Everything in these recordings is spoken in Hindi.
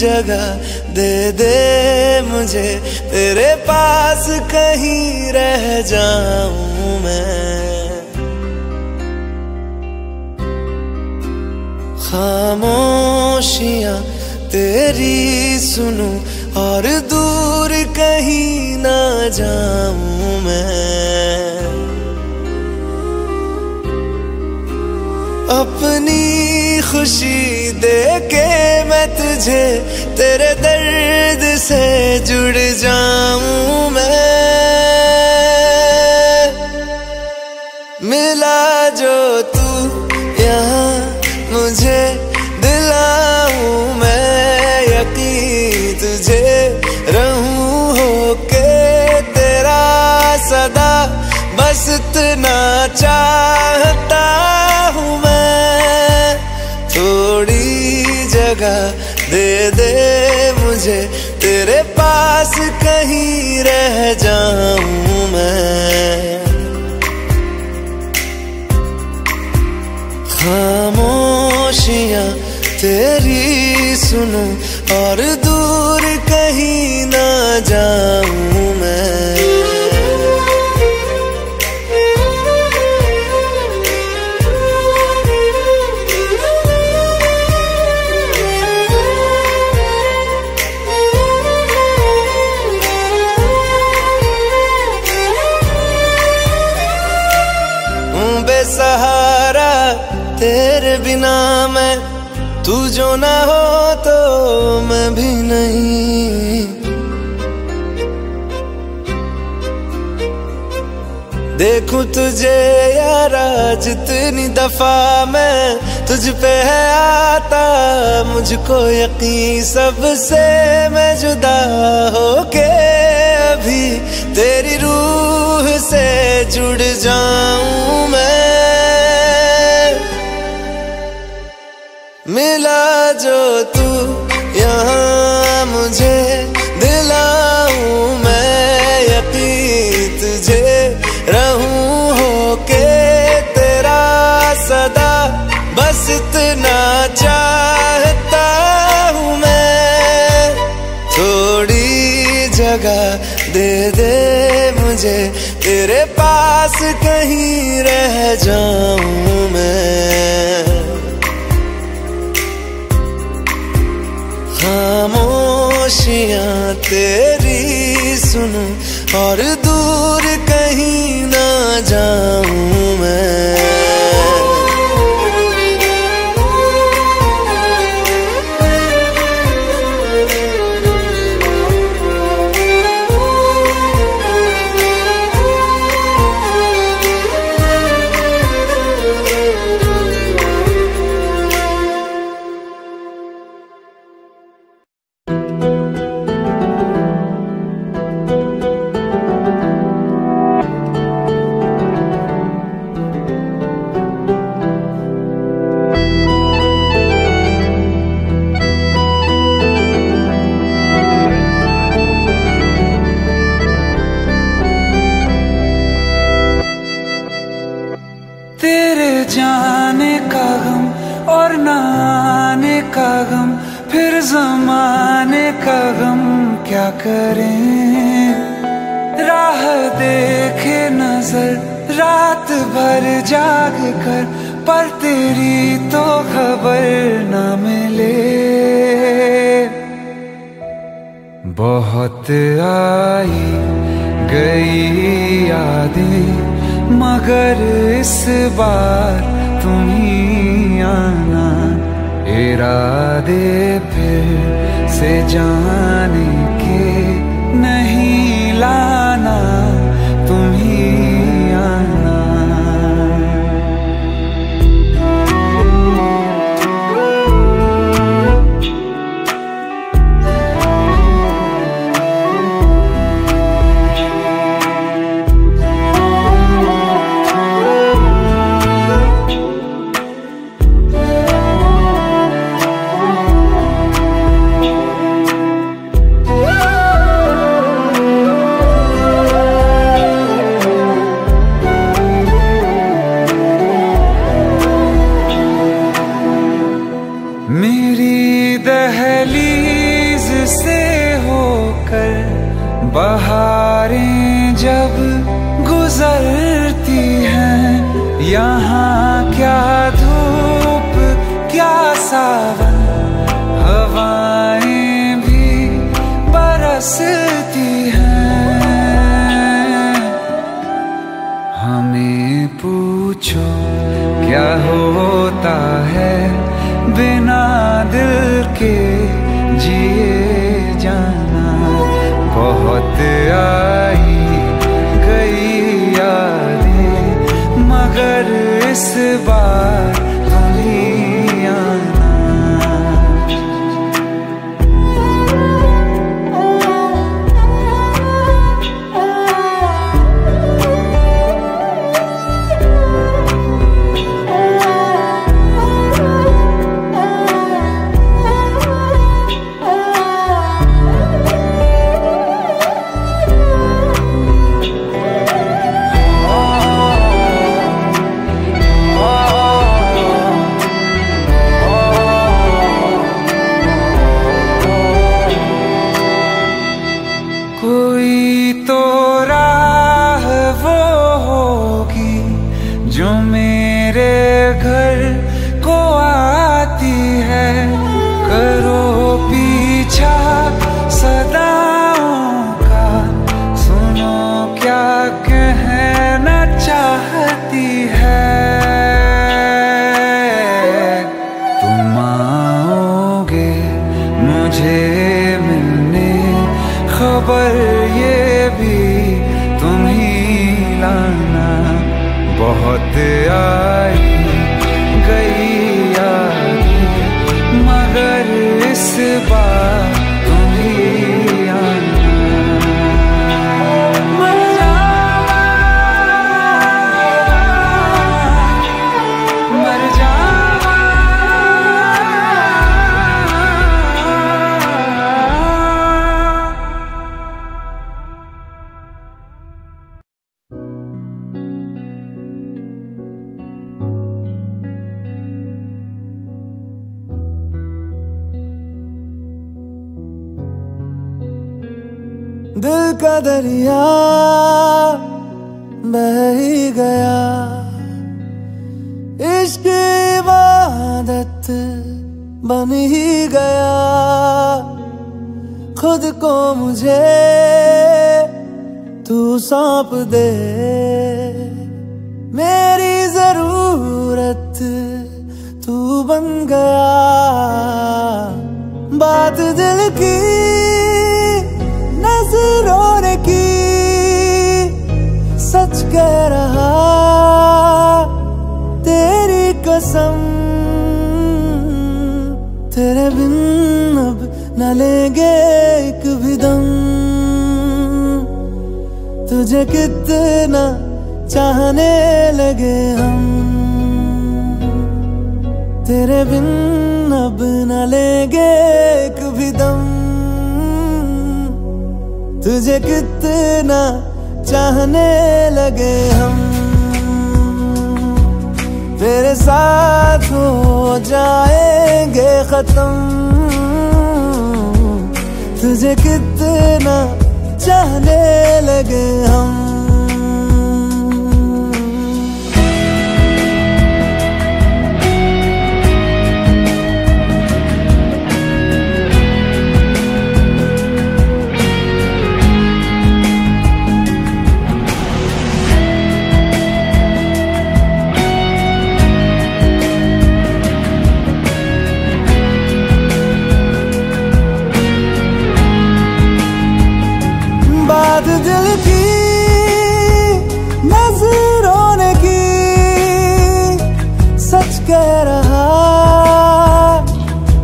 जगह दे दे मुझे, तेरे पास कहीं रह जाऊं मैं। खामोशियां तेरी सुनूं और दूर कहीं ना जाऊं मैं। अपनी खुशी दे के मैं तुझे, तेरे दर्द से जुड़ जाऊं मैं। मिला जो तू यहाँ मुझे, दिलाऊं मैं यकीन तुझे, रहूं होके तेरा सदा, बस इतना चाहता हूँ मैं। थोड़ी जगह दे दे मुझे, तेरे पास कहीं रह जाऊं मैं। खामोशियां तेरी सुनूं और दूर कहीं ना जाऊं मैं। बेसहारा तेरे बिना मैं, तू जो ना हो तो मैं भी नहीं। देखूं तुझे यारा जितनी दफा मैं, तुझ पे है आता मुझको यकीन, सबसे मैं जुदा होके अभी तेरी रूह से जुड़ जाऊं मैं। मिला जो तू यहाँ मुझे, दिलाऊं मैं यकीन तुझे, रहूं होके तेरा सदा, बस इतना चाहता हूँ मैं। थोड़ी जगह दे दे मुझे, तेरे पास कहीं रह जाऊं मैं। खामोशियां तेरी सुनूं और दूर कहीं ना जाऊं मैं। जाने का गम और न आने का गम, फिर ज़माने का गम क्या करें। राह देखे नजर रात भर जाग कर, पर तेरी तो खबर न मिले। बहुत आई गई यादें, मगर इस बार तुम ही आना। इरादे फिर से जाने के नहीं लाना, तुम ही आना। बहारें जब गुजरती हैं, यहाँ क्या धूप क्या सावन, हवाएं भी बरसती हैं। हमें पूछो क्या होता है बिना दिल के जिए जाना। बहुत आई गई यादें मगर इस बार तुम ही आना। कोई तो राह वो होगी जो मेरे घर को आती है। करो पीछा सदाओं का, सुनो क्या कहना चाहती है। तुम आओगे मुझे मिलने, खबर ये भी तुम ही लाना। बहुत आई गई यादें मगर इस बार तुम ही आना। मर जावा, मर जावा। दिल का दरिया बह ही गया, इश्क इबादत बन ही गया। खुद को मुझे तू सौंप दे, मेरी जरूरत तू बन गया। बात दिल की नजरों ने की, सच कह रहा तेरी कसम। तेरे बिन अब न लेंगे एक भी दम। तुझे कितना चाहने लगे हम, तेरे बिन अब न लेंगे एक भी दम। तुझे कितना चाहने लगे हम, तेरे साथ हो जाएंगे खत्म। तुझे कितना चाहने लगे हम। बात दिल की नजरों ने की, सच कह रहा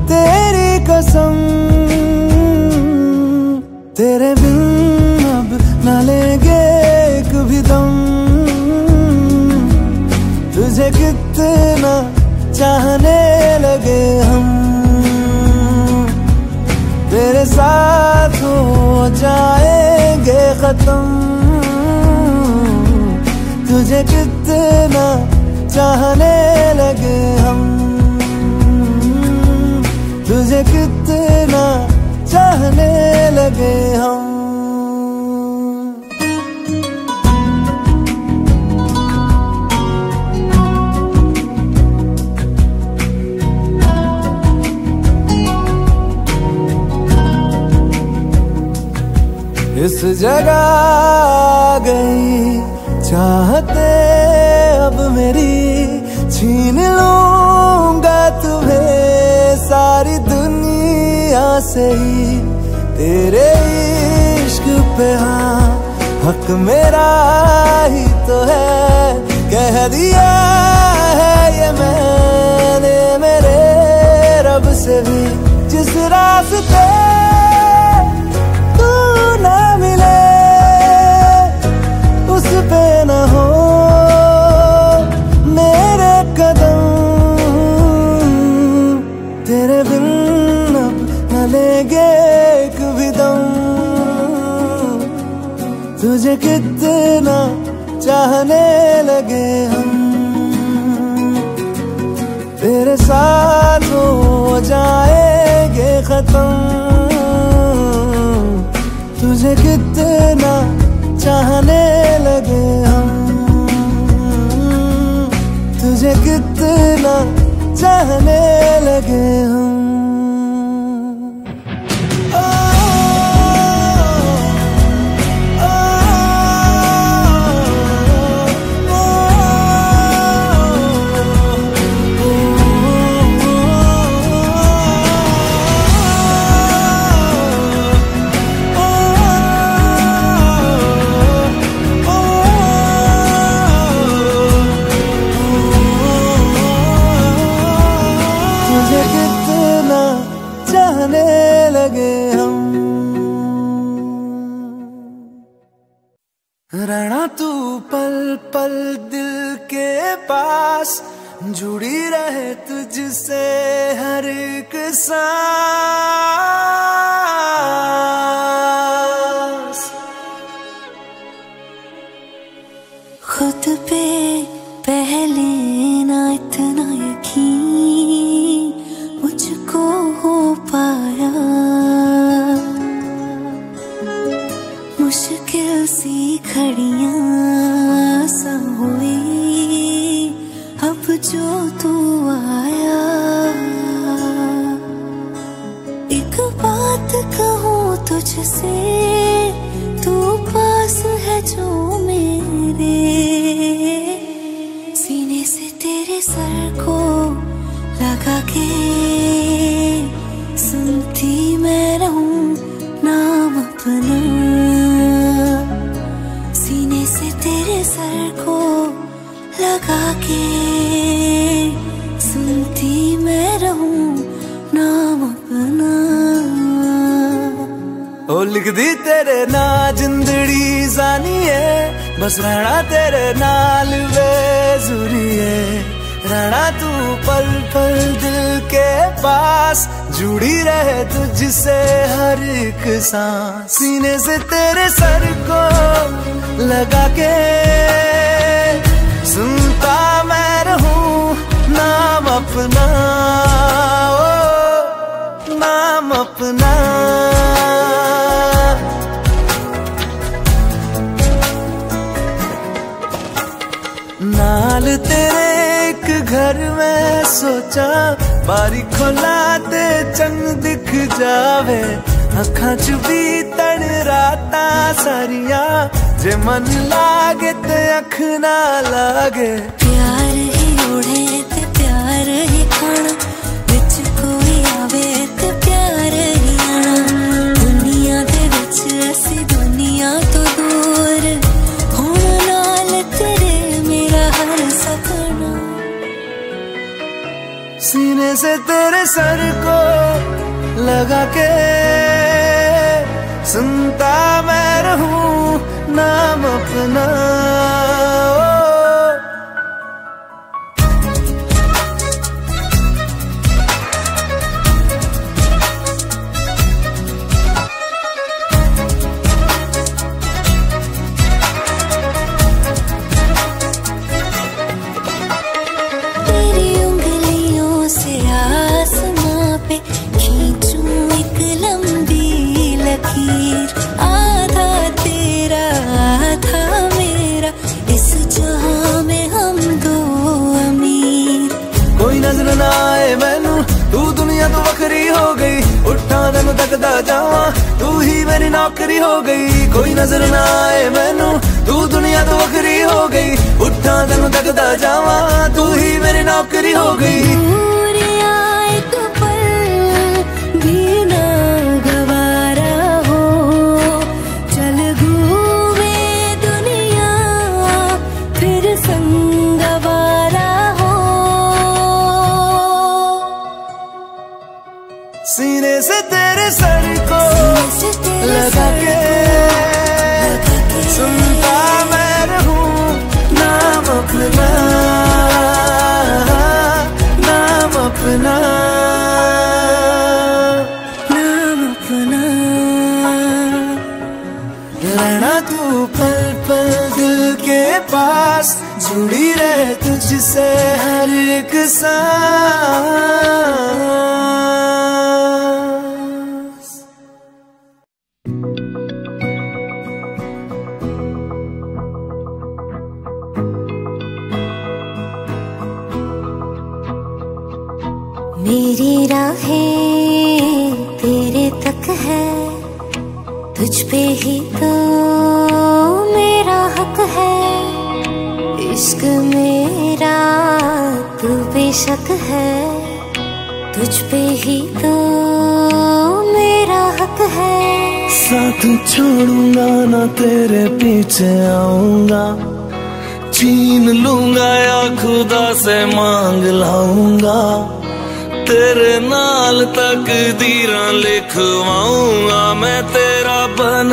तेरी कसम। तेरे बिन अब न लेंगे एक भी दम। तुझे कितना चाहने लगे हम, तेरे साथ हो जाएंगे खत्म। तुझे कितना चाहने लगे हम, तुझे कितना चाहने लगे हम। किस जगह गई चाहते अब मेरी, छीन लूंगा तुम्हें सारी दुनिया से ही। तेरे इश्क पे हाँ हक मेरा ही तो है, कह दिया है ये मैंने मेरे रब से भी। जिस रास्ते तू ना मिले उस पे न हो मेरे कदम, तेरे बिन अब न लेंगे एक भी दम। तुझे कितना चाहने लगे हम, तेरे साथ हो जाएंगे खत्म। तुझे कितना चाहने लगे हम, तुझे कितना चाहने लगे हम। रहना तू पल पल दिल के पास, जुड़ी रहे तुझसे हर एक सांस। खुद पे पहले ना इतना यकीन मुझको हो पाया, मुश्किल सी घड़ियां सा हुई अब जो तू आया। एक बात कहूँ तुझसे, तू पास है जो मेरे, सीने से तेरे सर को लगा के सुनती मैं रहूं नाम अपना। सीने से तेरे सर को लगा के सुनती मैं रहूं नाम अपना। ओ लिख दी तेरे ना जिंदड़ी जानी है, बस रहना तेरे नाल बेजुरी है। रहना तू पल पल दिल के पास, जुड़ी रहे तुझसे हर एक सांस। सीने से तेरे सर को लगा के सुनता मैं रहूं नाम अपना, ओ नाम अपना। नाल तेरे एक घर में सोचा, बारी खोला ते चंग दिख जावे। अखां च भी तन राता सारिया, जे मन लागे ते अख ना लागे। प्यार ही ओढ़े ते प्यार ही खाना, विच कोई आवे ते प्यार ही आना। दुनिया दे विच असी दुनिया तो दूर, होण नाल तेरे मेरा हर सपना। सीने से तेरे सर को लगा के सुनता मैं रहूं नाम अपना, ओ। तेरी उंगलियों से आसमां पे खींचूं एक लंबी लकीर, आधा तेरा आधा मेरा, इस जहां में हम दो अमीर। कोई नजर ना आए मैनू तू दुनिया तो वखरी हो गई, उठा तेन तकदा जावा, तू ही मेरी नौकरी हो गई। कोई नजर ना आए मैनू, तू दुनिया तो वखरी हो गई, उठा तेन तकदा जावा, तू ही मेरी नौकरी हो गई। सीने से तेरे सर को लगा के सुनता मैं रहूं नाम अपना, नाम अपना, नाम अपना। रहना तू पल पल दिल के पास, जुड़ी रहे तुझसे हर एक सांस। मेरी राहें तेरे तक है, तुझ पे ही तो मेरा हक है। इश्क मेरा तू बेशक है, तुझ पे ही तो मेरा हक है। साथ छोड़ूंगा ना तेरे पीछे आऊंगा, छीन लूंगा या खुदा से मांग लाऊंगा, तेरे नाल तकदीरां लिखवाऊंगा, मैं तेरा बन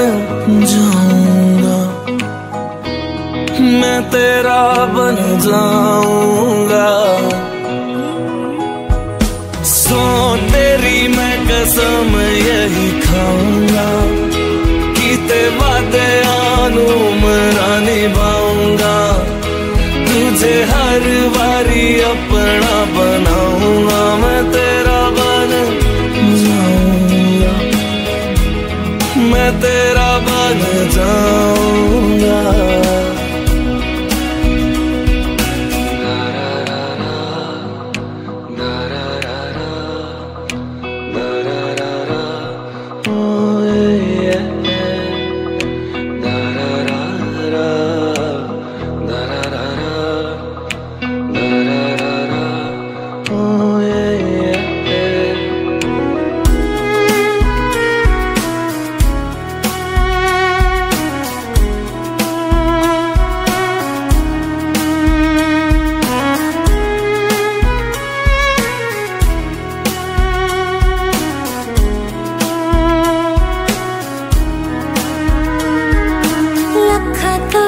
जाऊंगा, मैं तेरा बन जाऊंगा। सो तेरी मैं कसम यही खाऊंगा, कीते वादे आनू मरा निभाऊंगा, तुझे हर बारी अपना बनाऊंगा, मैं तेरा बन जाऊंगा, मैं तेरा बन जाऊंगा।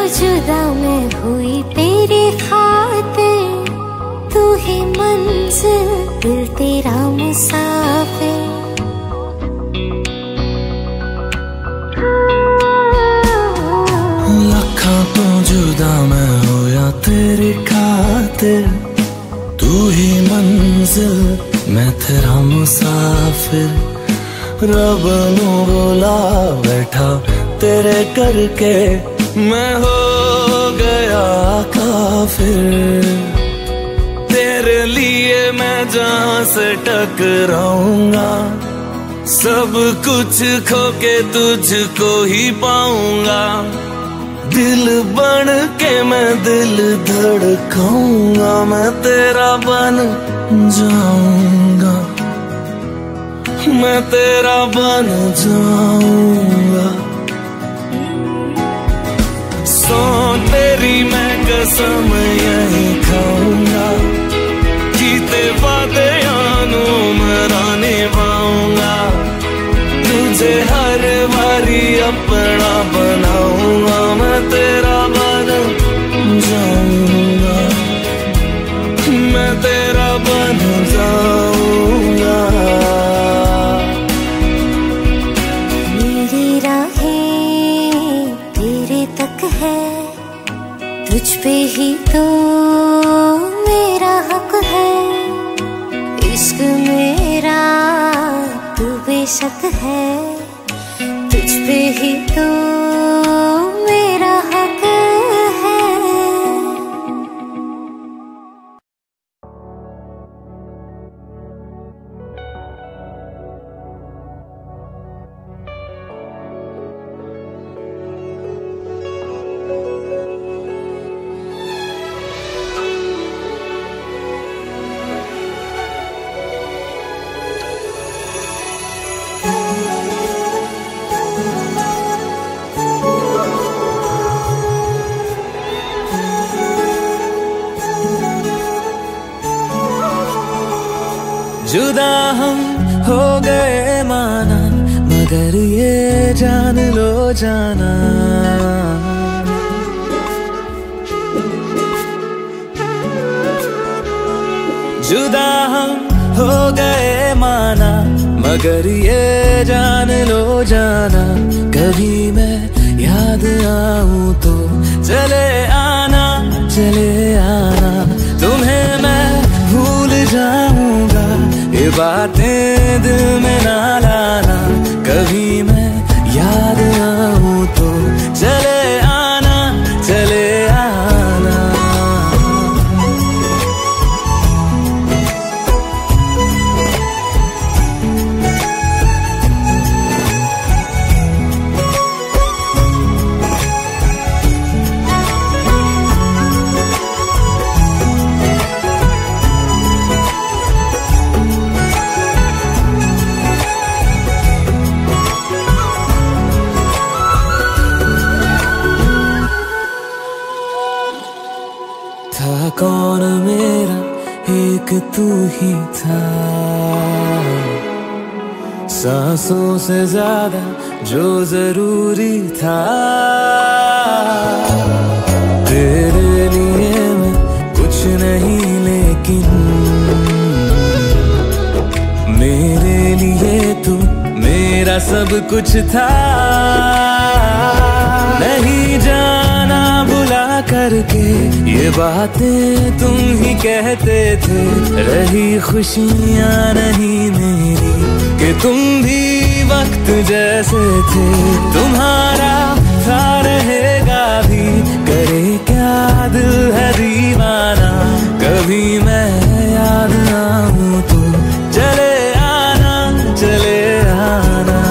जुदा मैं हुई तेरी खातिर, तू ही मंजिल दिल तेरा मुसाफिर। लखा तो जुदा मैं होया तेरी खातिर, तू ही मंजिल मैं तेरा मुसाफिर। रब नू बोला बैठा तेरे करके, मैं हो गया काफिर। तेरे लिए मैं जहां से टकराऊंगा, सब कुछ खो के तुझको ही पाऊंगा। दिल बन के मैं दिल धड़काऊंगा, मैं तेरा बन जाऊंगा, मैं तेरा बन जाऊंगा। सो तेरी मैं कसम यही खाऊंगा, कीते वादे आनू मरा निभाऊंगा, तुझे हर बारी अपना बनाऊंगा, मैं तेरा बन जाऊंगा, मैं तेरा बन जाऊंगा। मेरी राहें तेरे तक है, तुझ पे ही तो मेरा हक है। इश्क मेरा तू बेशक है, तुझ पे ही तो मेरा हक है। जुदा हम हो गए माना, मगर ये जान लो जाना, जुदा हम हो गए माना, मगर ये जान लो जाना, कभी मैं याद आऊं तो चले आना, चले आना, तुम्हें मैं भूल जाऊंगा, ये बातें दिल में ना लाना, कभी मैं याद आऊं तो चले आना, चले आना। कौन मेरा एक तू ही था, सांसों से ज्यादा जो जरूरी था, तेरे लिए मैं कुछ नहीं लेकिन मेरे लिए तू मेरा सब कुछ था, नहीं जाना बुला करके ये बातें तुम ही कहते थे, रही खुशियाँ नहीं मेरी कि तुम भी वक्त जैसे थे, तुम्हारा था रहेगा भी, करे क्या दिल है दीवाना, कभी मैं याद आऊं तो चले आना, चले आना।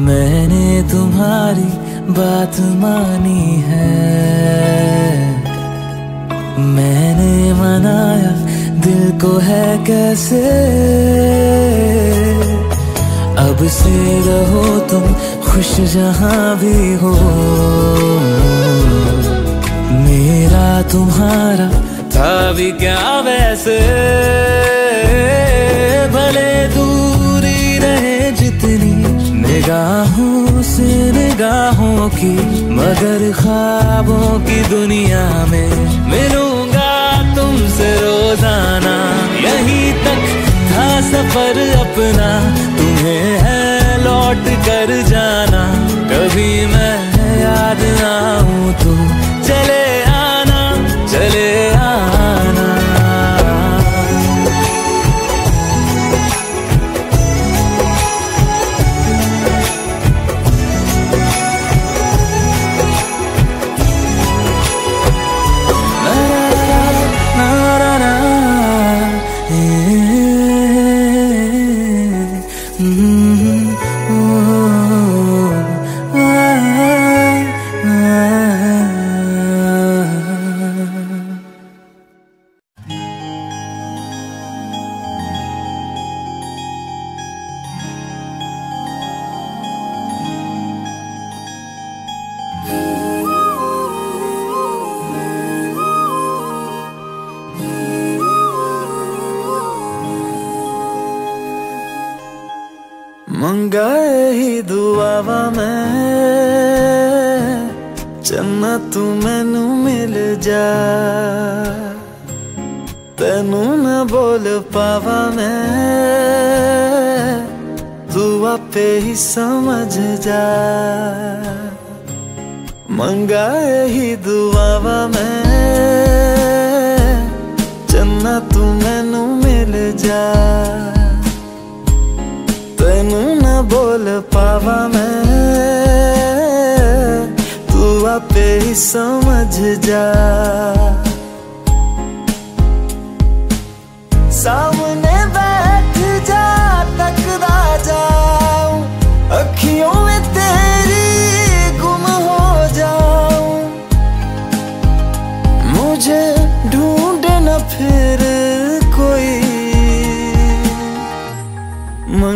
मैंने तुम्हारी बात मानी है, मैंने मनाया दिल को है कैसे, अब से रहो तुम खुश जहां भी हो, मेरा तुम्हारा था भी क्या वैसे, भले दूरी रहे जितनी निगाहों से निगाहों की, मगर ख्वाबों की दुनिया में मिलूंगा तुमसे रोजाना, यहीं तक था सफर अपना, तुम्हें है लौट कर जाना, कभी मैं याद आऊं तो चले आना, चले आना। मंगाए ही दुआवा मैं चन्ना तू मैनू मिल जा, तेनू न बोल पावा मैं, तू आपे ही समझ जा, मंगाए ही दुआवा मैं चन्ना तू मैनू मिल जा, तेनू न बोल पावा मैं, तू आपे ही समझ जा, सामने बैठ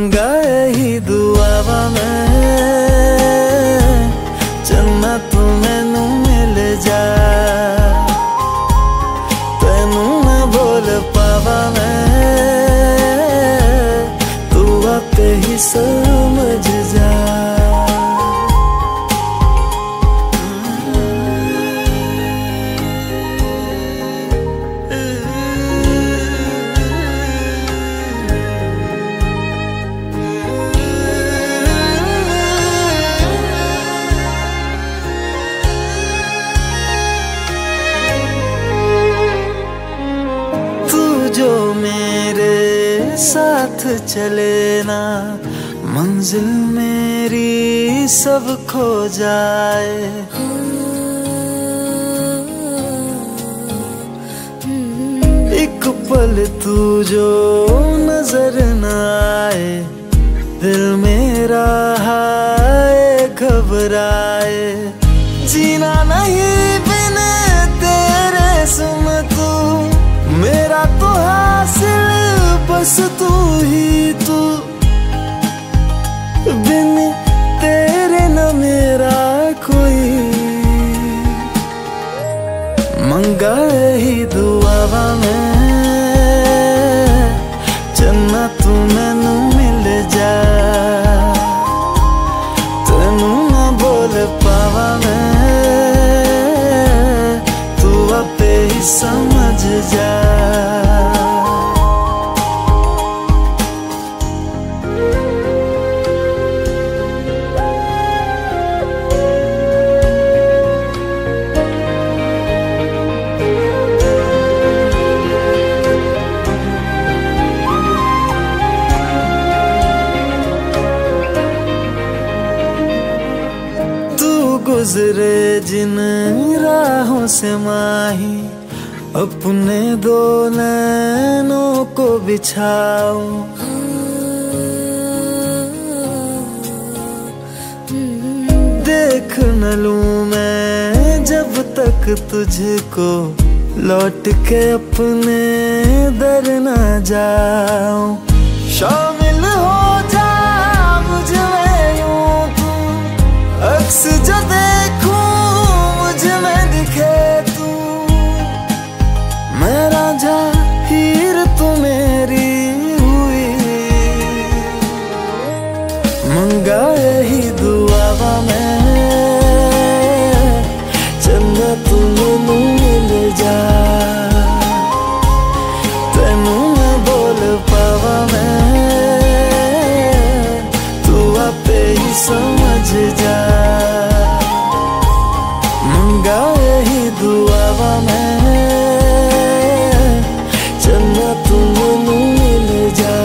मंगा ही दुआवा मैं चन्ना तू मैनू मिल जा तेनू ना बोल पावा मैं तू आपे ही समझ जा। जो मेरे साथ चले ना मंजिल मेरी सब खो जाए। एक पल तू जो नजर न आए दिल मेरा हाय घबराए। जीना नहीं बिना तेरे सुन तू मेरा तो हासिल बस तू ही तू बिन तेरे न मेरा कोई। मंगा ही दुआवा मैं चन्ना तू मैनू मिल जा तेनू ना बोल पावा मैं तू आपे ही समझ जा। गुजरे जिन राहों से माही अपने दो नैनों को बिछाओ। देख न लूं मैं जब तक तुझको लौट के अपने दर न जाओ। शामिल हो जा मुझ में यूं तू अक्स जो देखूं मुझ में दिखे तू। मैं राजा हीर तू मेरी हुई। मंगा ही दुआवा मैं चन्ना तू मैनू मिल जा तेनू ना बोल पावा मैं तू आपे ही समझ जा। मंगा ही दुआवा मैं चन्ना तू मैनू मिल जा।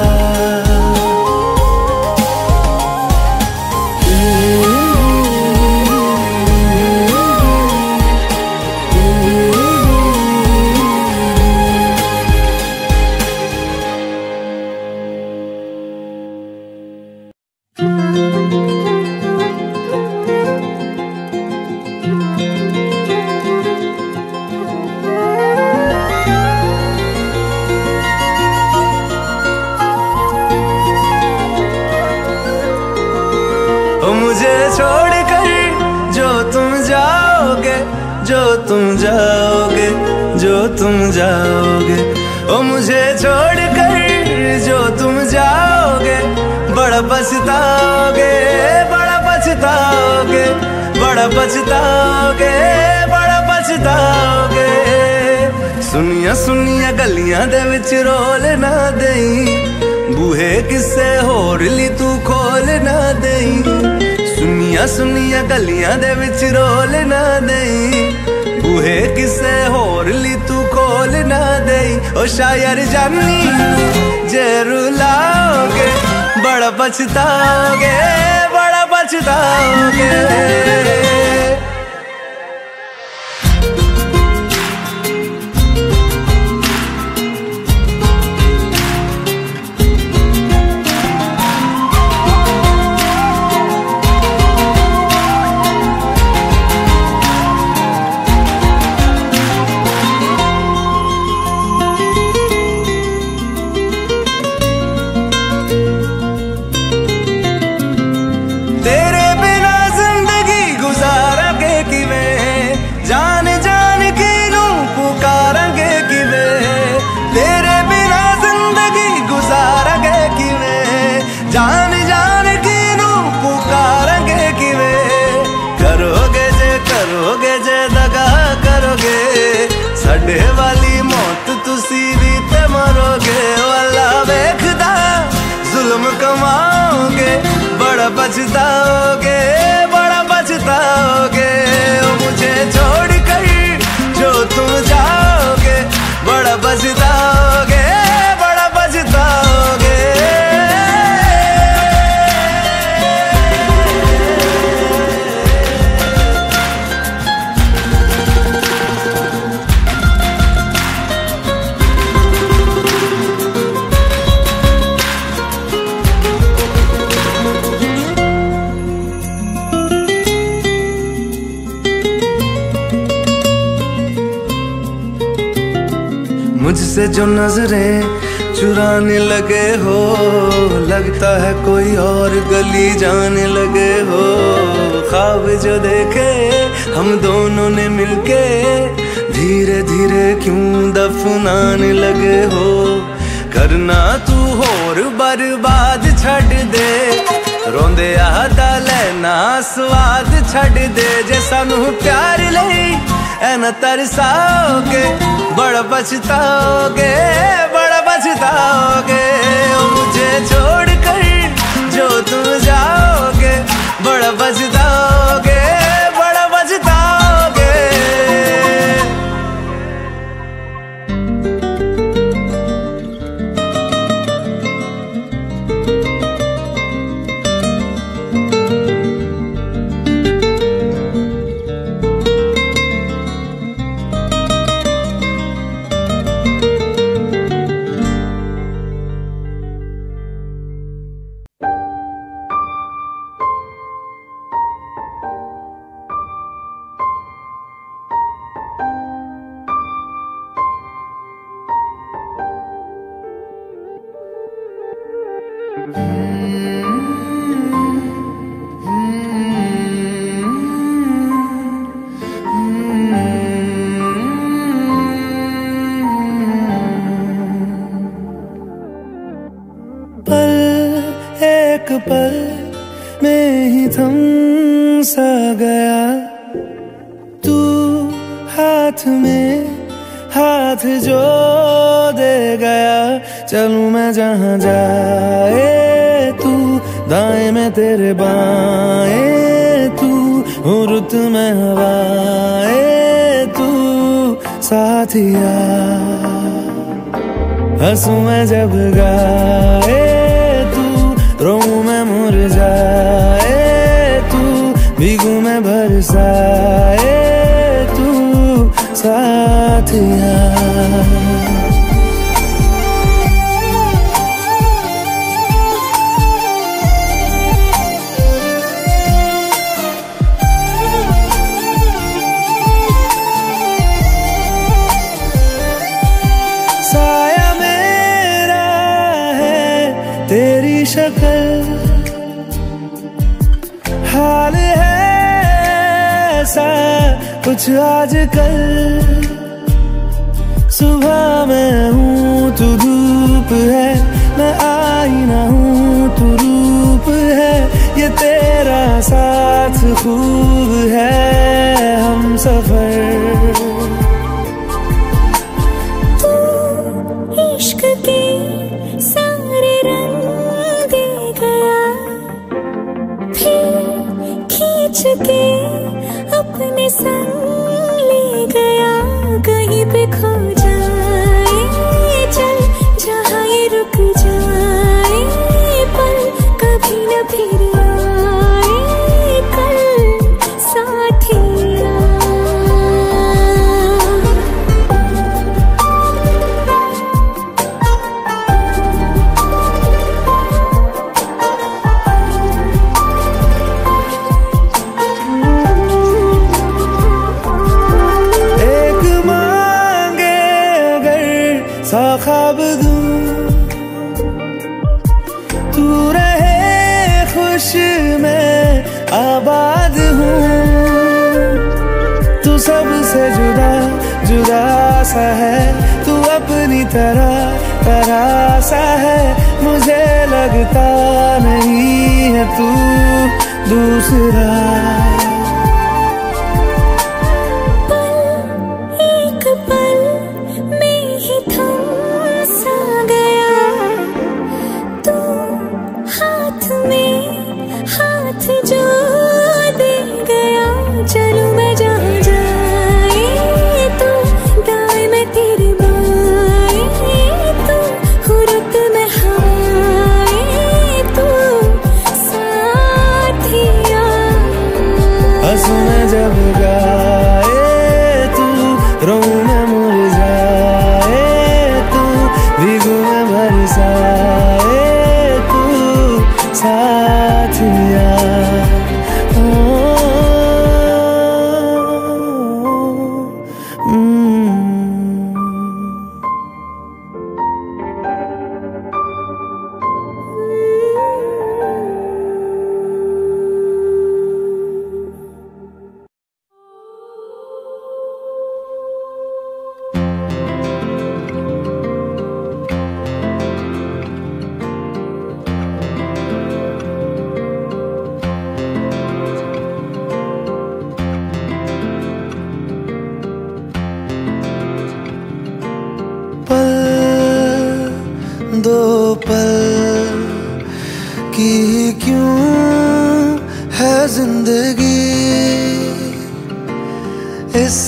मुझे छोड़कर जो तुम जाओगे जो तुम जाओगे जो तुम जाओगे ओ मुझे छोड़कर जो तुम जाओगे बड़ा पछताओगे बड़ा पछताओगे बड़ा पछताओगे बड़ा पछताओगे। सुनिया सुनिया गलियां दे विच रोल ना देई बूहे किसे होर ली तू खोल ना देई। सुनिया सुनिया गलियां दे विच रोल ना देई बूहे किसे होर ली तू खोल ना देई। ओ शायर जानी जे रुलाओगे बड़ा पछताओगे बड़ा पछताओगे। बड़ा पछताओगे, बड़ा पछताओगे। मुझे छोड़ कर जो तुम जाओगे, बड़ा पछताओगे, बड़ा पछताओगे। मुझसे जो नजरें चुराने लगे हो, लगता है कोई और गली जाने लगे हो। ख्वाब जो देखे हम दोनों ने मिलके, धीरे धीरे क्यों दफनाने लगे हो। करना तू होर बर्बाद छड़ दे, रोंदे आदा लेना स्वाद छड़ दे। जे सानू प्यार लई ऐना तरसाओगे, बड़ा पछताओगे, बड़ा पछताओगे। मुझे छोड़ कर जो तुम जाओगे, बड़ा पछताओगे, बड़ा पछताओगे। एक पल में ही थम सा गया, तू हाथ में हाथ जो दे गया। चलूं मैं जहां जाए तू, दाएं में तेरे बाएं तू, हूँ रुत में हवाएं तू साथिया। हंसूं मैं जब गाए तू, रोऊं मैं मुरझाए तू, भीगूं मैं बरसाए तू साथिया। साया मेरा है तेरी शक्ल, हाल है ऐसा कुछ आजकल। सुबह मैं हूँ तू धूप है, मैं आईना हूँ तू रूप है। ये तेरा साथ खूब है हम सफर। इश्क के सारे रंग दे गया, फिर खींच के अपने संग ले गया। कहीं पे खो जाए चल, जहाँ ये रुक जाए पल, कभी न फिर आए कल साथिया। सा ख्वाब दूं तू रहे खुश, मैं आबाद हूँ। तू सबसे जुदा जुदा सा है, तू अपनी तरह तरह सा है। मुझे लगता नहीं है तू दूसरा। की क्यों है जिंदगी, इस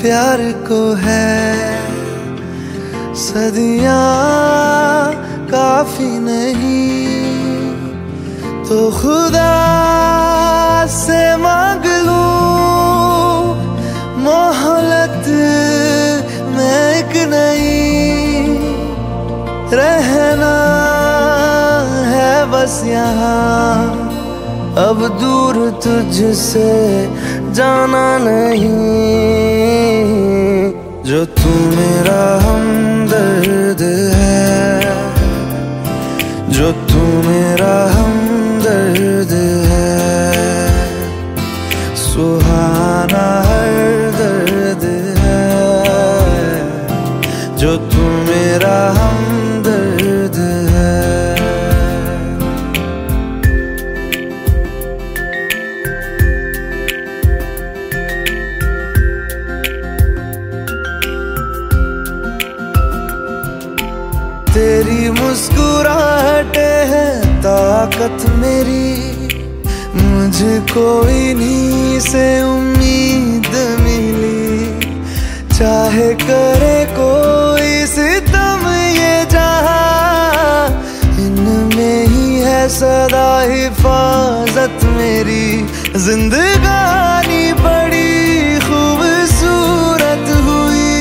प्यार को है सदियां काफी नहीं, तो खुदा से मांग लूं मोहलत में एक नहीं, रहना है बस यहाँ, अब दूर तुझसे जाना नहीं। जो तू मेरा हमदर्द है, जो तू मेरा हमदर्द है, सुहाना हर दर्द है, जो तू मेरा हमदर्द है। तेरी मुस्कुराहटे है ताकत मेरी, मुझको इन्हीं से उम्मीद मिली, चाहे करे कोई सितम ये जहां, इनमें ही है सदा हिफाजत मेरी। जिंदगानी बड़ी खूबसूरत हुई,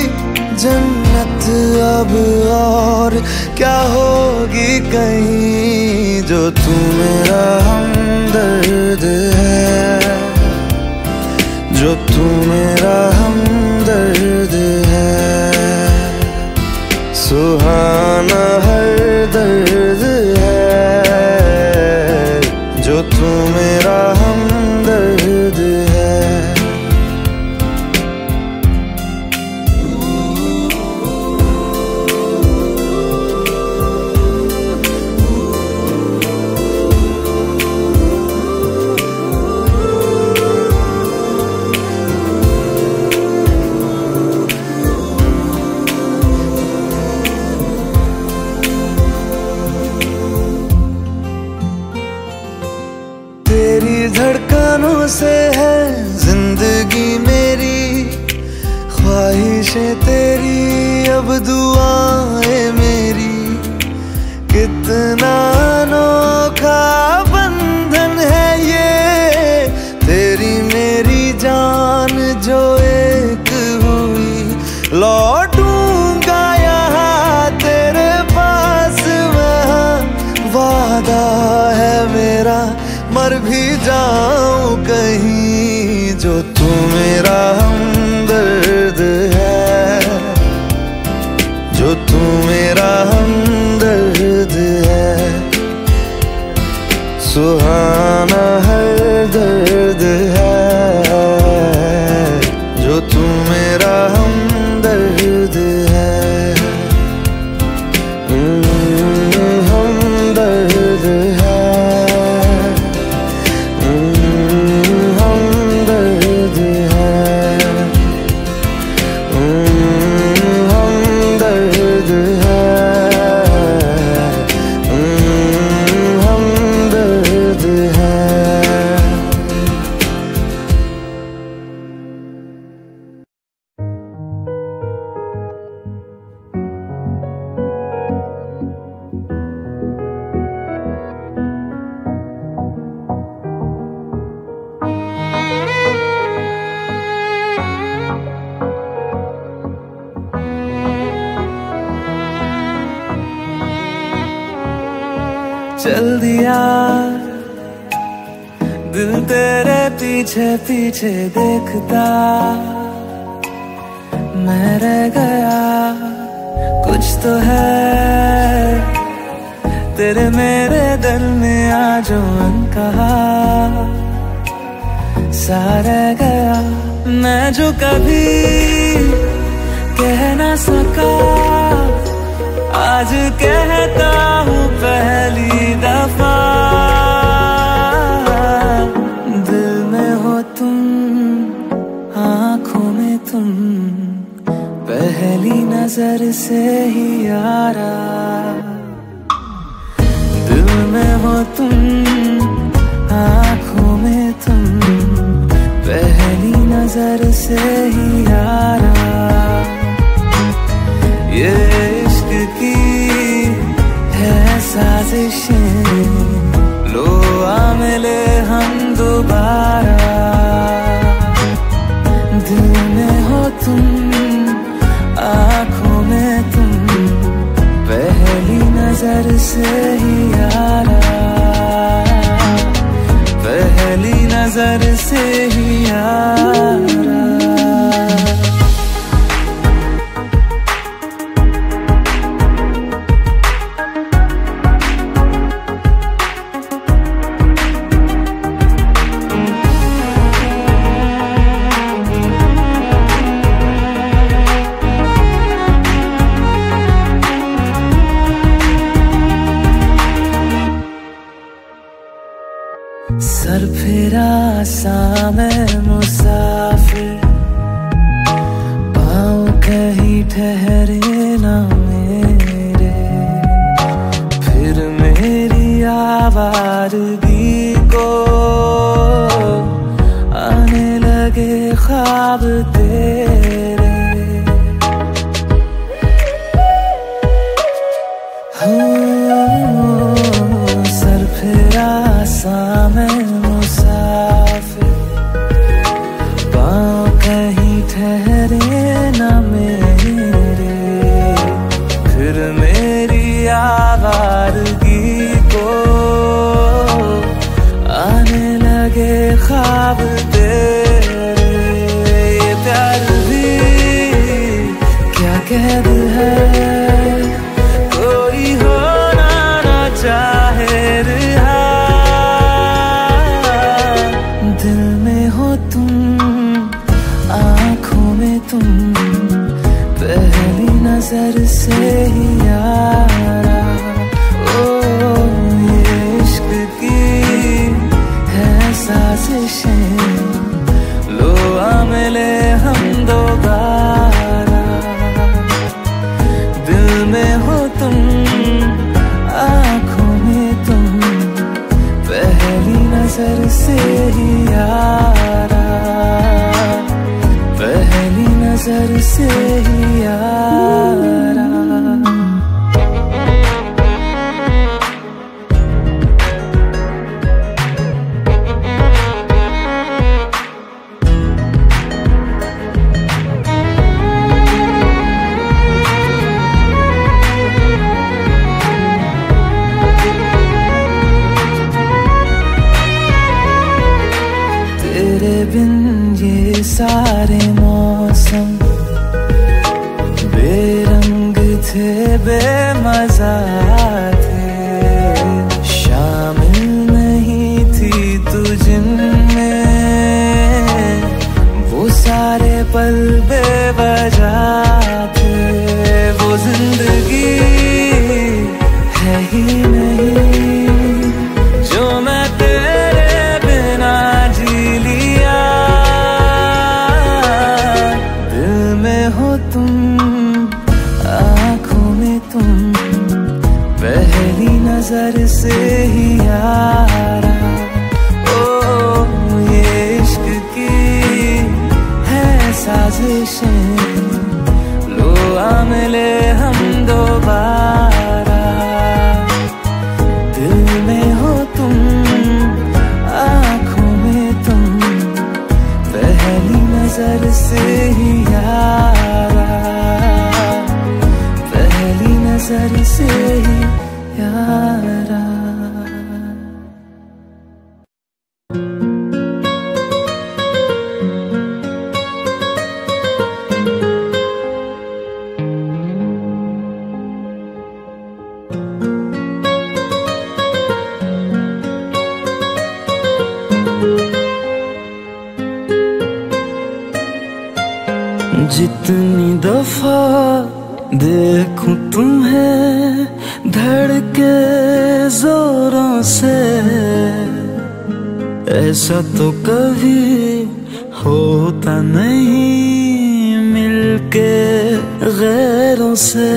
जन्नत अब और क्या होगी कहीं, जो तू मेरा हमदर्द है, जो तू मेरा हमदर्द है, सुहाना हर दर्द है, जो तू मेरा हमदर्द है। तेरी धड़कनों से है जिंदगी मेरी, ख्वाहिशें तेरी अब दुआएं मेरी, कितना अनोखा बंधन है ये, तेरी मेरी जान जो एक हुई, लौटूंगा यहाँ तेरे पास वहाँ, वादा है मेरा मर भी जाऊं कहीं, जो तू मेरा हमदर्द है, जो तू मेरा हमदर्द है, सुहाना हर दर्द है, जो तू मेरा हमदर्द है। हमदर्द है, चल दिया दिल तेरे पीछे पीछे देखता, मैं रह गया कुछ तो है तेरे मेरे दिल में आज अनकहा, सा रह गया मैं जो कभी कह ना सका, आज कहता हूँ पहली दफा, दिल में हो तुम आँखों में तुम, नजर से ही यारा, दिल में हो तुम, आँखों में तुम, पहली नजर से ही यारा। ये इश्क की है साजिशें, लो आ मिले हम दोबारा। दिल में हो तुम, आँखों में तुम, पहली नजर से ही यारा, पहली नजर से ही यारा। सर फिरा सा मैं मुसाफिर, पाँव कहीं ठहरे ना मेरे, फिर मेरी आवारगी को आने लगे ख्वाब तेरे। सर फिरा सा मैं मुसाफिर, पाँव कहीं ठहरे ना मेरे, फिर मेरी आवारगी को आने लगे ख्वाब तेरे। ये प्यार भी क्या कैद है, कोई होना ना चाहे रिहा। दिल में हो तुम, आँखों में तुम, पहली नजर से ही यारा। ओ ये इश्क की है साजिशें, लो आ मिले हम दोबारा। दिल में हो तुम, आँखों में तुम, पहली नजर से ही यारा, पहली नजर से ही यारा। तेरे बिन ये सारे मौसम बेरंग थे, बेमजा थे, शामिल नहीं थी तू जिनमें, वो सारे पल बेवजह थे। वो जिंदगी है ही नहीं जो मैं तेरे बिना जी लिया। दिल में हो तुम, आँखों में तुम, पहली नजर से ही यारा। ओ ये इश्क की है साजिशें, लो आ मिले हम दोबारा। दिल में हो तुम, आँखों में तुम, पहली नजर से ही यारा, पहली नजर से ही यारा। जितनी दफा देखूं तुम्हें धड़के जोरों से, ऐसा तो कभी होता नहीं मिलके गैरों से।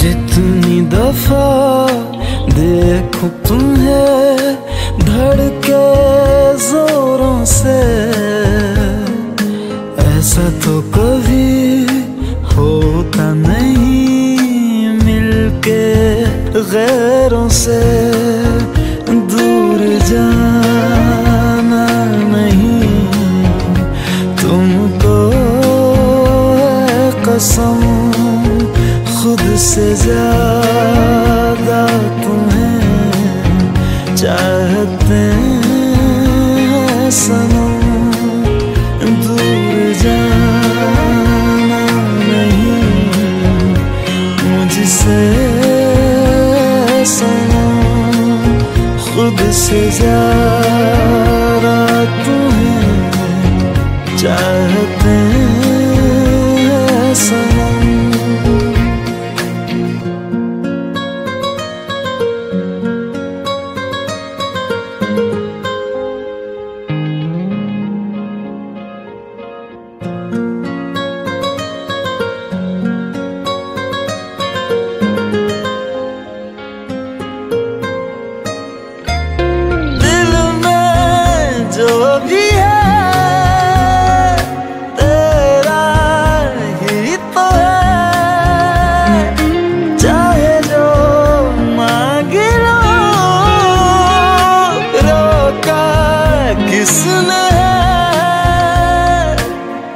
जितनी दफा तुम्हें धड़के जोरों से, ऐसा तो कभी होता नहीं मिलके गैरों से। दूर जाना नहीं तुमको है कसम, खुद से ज्यादा तुम्हें चाहते हैं सनम। दूर जाना नहीं मुझसे सनम, खुद से ज्यादा तुम्हें चाहते हैं सनम।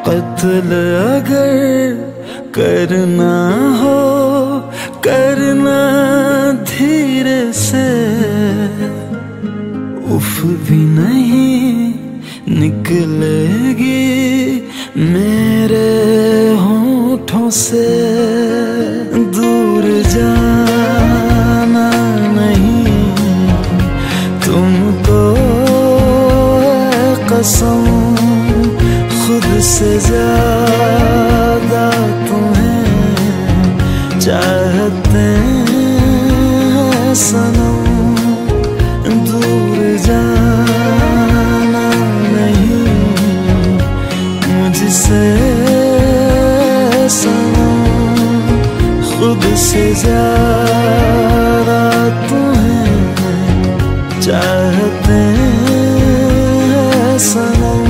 कत्ल अगर करना हो करना धीरे से, उफ भी नहीं निकलेगी मेरे होठों से। दूर जाना नहीं तुमको है कसम, खुद से ज्यादा तुम्हें चाहते हैं सनम। दूर जाना नहीं मुझसे सनम, खुद से ज्यादा तुम्हें चाहते हैं सनम।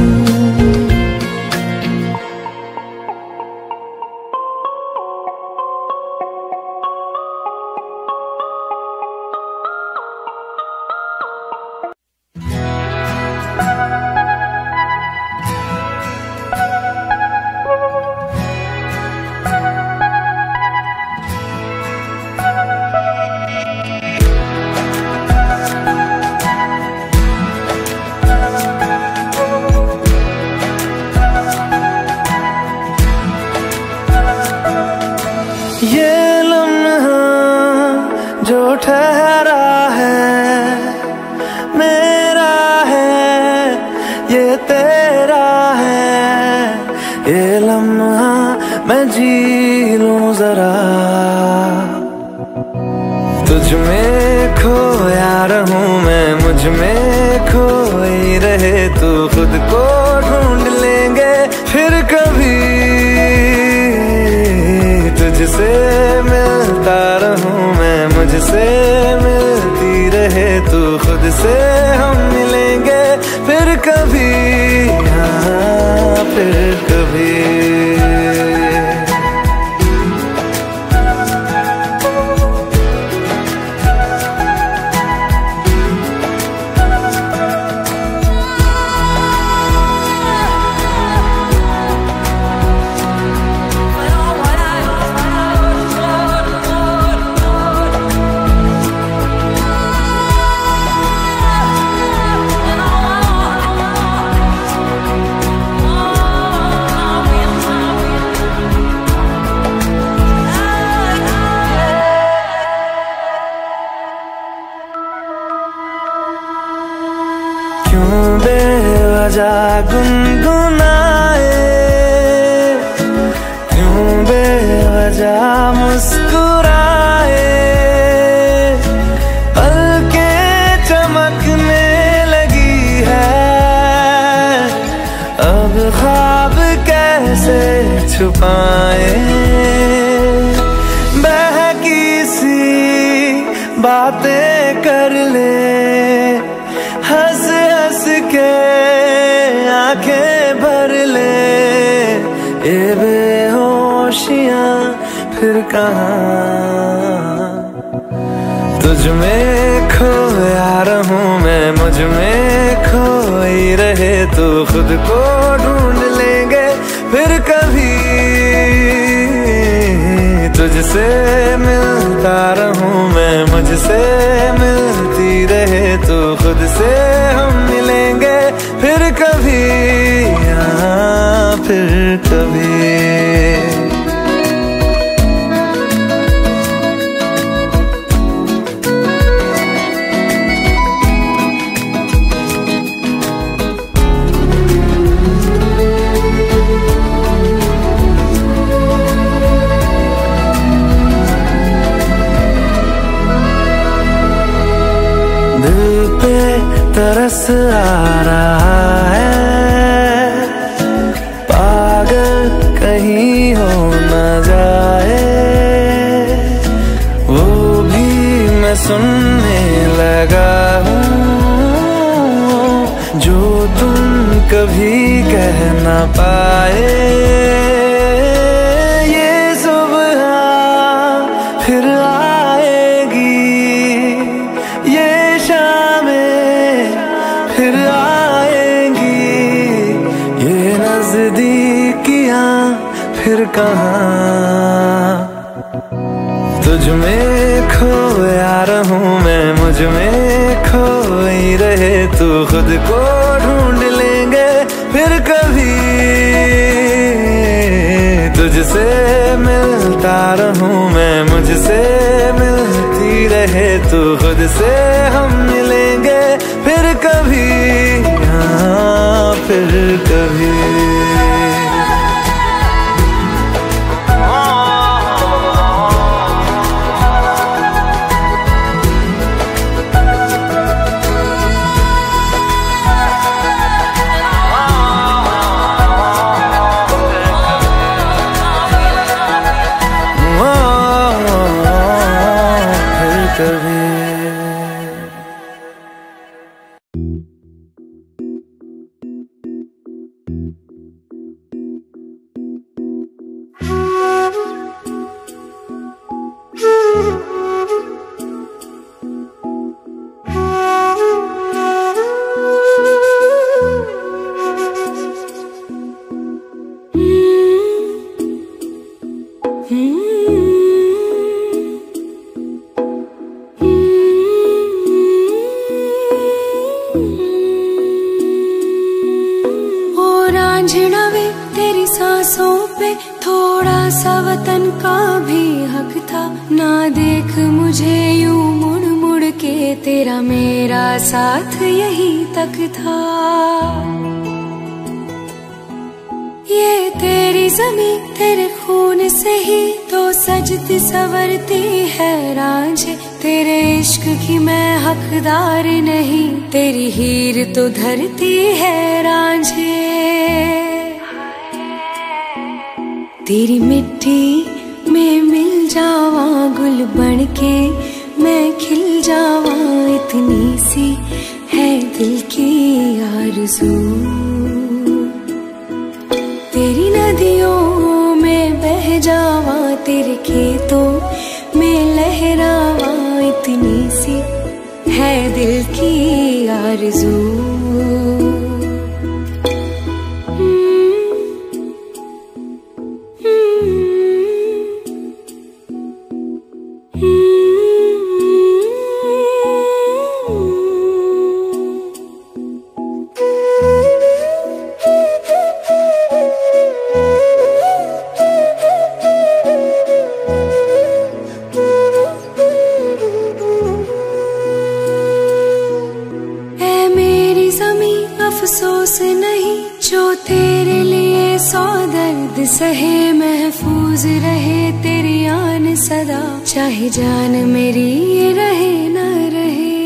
ये लम्हा जो ठहरा है मेरा है, ये तेरा है। ये लम्हा मैं जी लूं जरा, तुझ में खोया रहूं मैं, मुझ में खोई रहे तू। खुद को ढूंढ लेंगे फिर कभी, तुझसे मिलता रहूं मैं, मुझसे मिलती रहे तू। खुद से हम मिलेंगे फिर कभी, हाँ फिर कभी। क्यों बेवजह गुनगुनाए, क्यों बेवजह मुस्कुराए। पलकें चमकने लगी है, अब ख्वाब कैसे छुपाए। बहकी सी बातें कर ले, हंस हंस के आंखें भर ले, ये बेहोशियां फिर कहाँ। तुझ में खोया रहूं मैं, मुझ में खोई रहे तू, खुद को ढूंढ लेंगे फिर कभी। तुझसे मिलता रहूं मैं, मुझसे मिलती रहे तू, खुद से हम मिलेंगे फिर कभी, हाँ फिर कभी। तरस आ रहा है, पागल कहीं हो न जाए, वो भी मैं सुनने लगा हूँ जो तुम कभी कह न पाए। ये सुबह फिर आएगी, ये फिर आएंगी, ये नजदीकियां फिर कहाँ। तुझ में खोया रहूं मैं, मुझ में खोई रहे तू, खुद को ढूंढ लेंगे फिर कभी। तुझसे मिलता रहूं मैं, मुझसे मिलती रहे तू, खुद से हम मिलेंगे फिर कभी, हाँ फिर कभी। तेरी सांसों पे थोड़ा सा वतन का भी हक था, ना देख मुझे यूं मुड़ मुड़ के, तेरा मेरा साथ यही तक था। ये तेरी ज़मीं तेरे खून से ही तो सजती संवरती है रांझे, तेरे इश्क की मैं हकदार नहीं, तेरी हीर तो धरती है रांझे। तेरी मिट्टी में मिल जावा गुल बन के, मैं खिल जावा, इतनी सी है दिल की आरज़ू। तेरी नदियों में बह जावा, तेरे खेतों में लहरावा, इतनी सी है दिल की आरज़ू। अफसोस नहीं जो तेरे लिए सौ दर्द सहे, महफूज रहे तेरी आन सदा, चाहे जान मेरी ये रहे न रहे।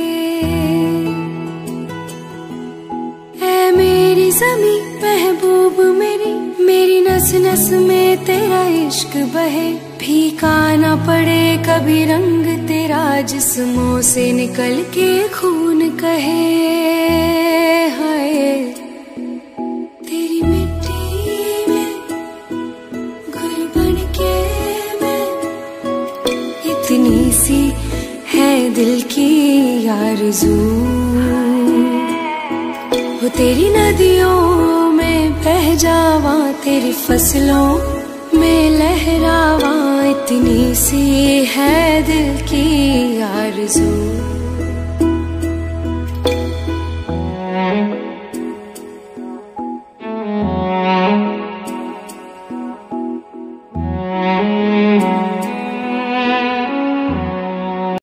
ऐ मेरी ज़मीं महबूब मेरी, मेरी नस नस में तेरा इश्क बहे, फीका न पड़े कभी रंग तेरा, मेरा जिस्मों से निकल के खून कहे हाय, तेरी मिट्टी में गुल बन के मैं, इतनी सी है दिल की आरज़ू, वो तेरी नदियों में बह जावा, तेरी फसलों में लहरावा, इतनी सी है दिल की आरज़ू।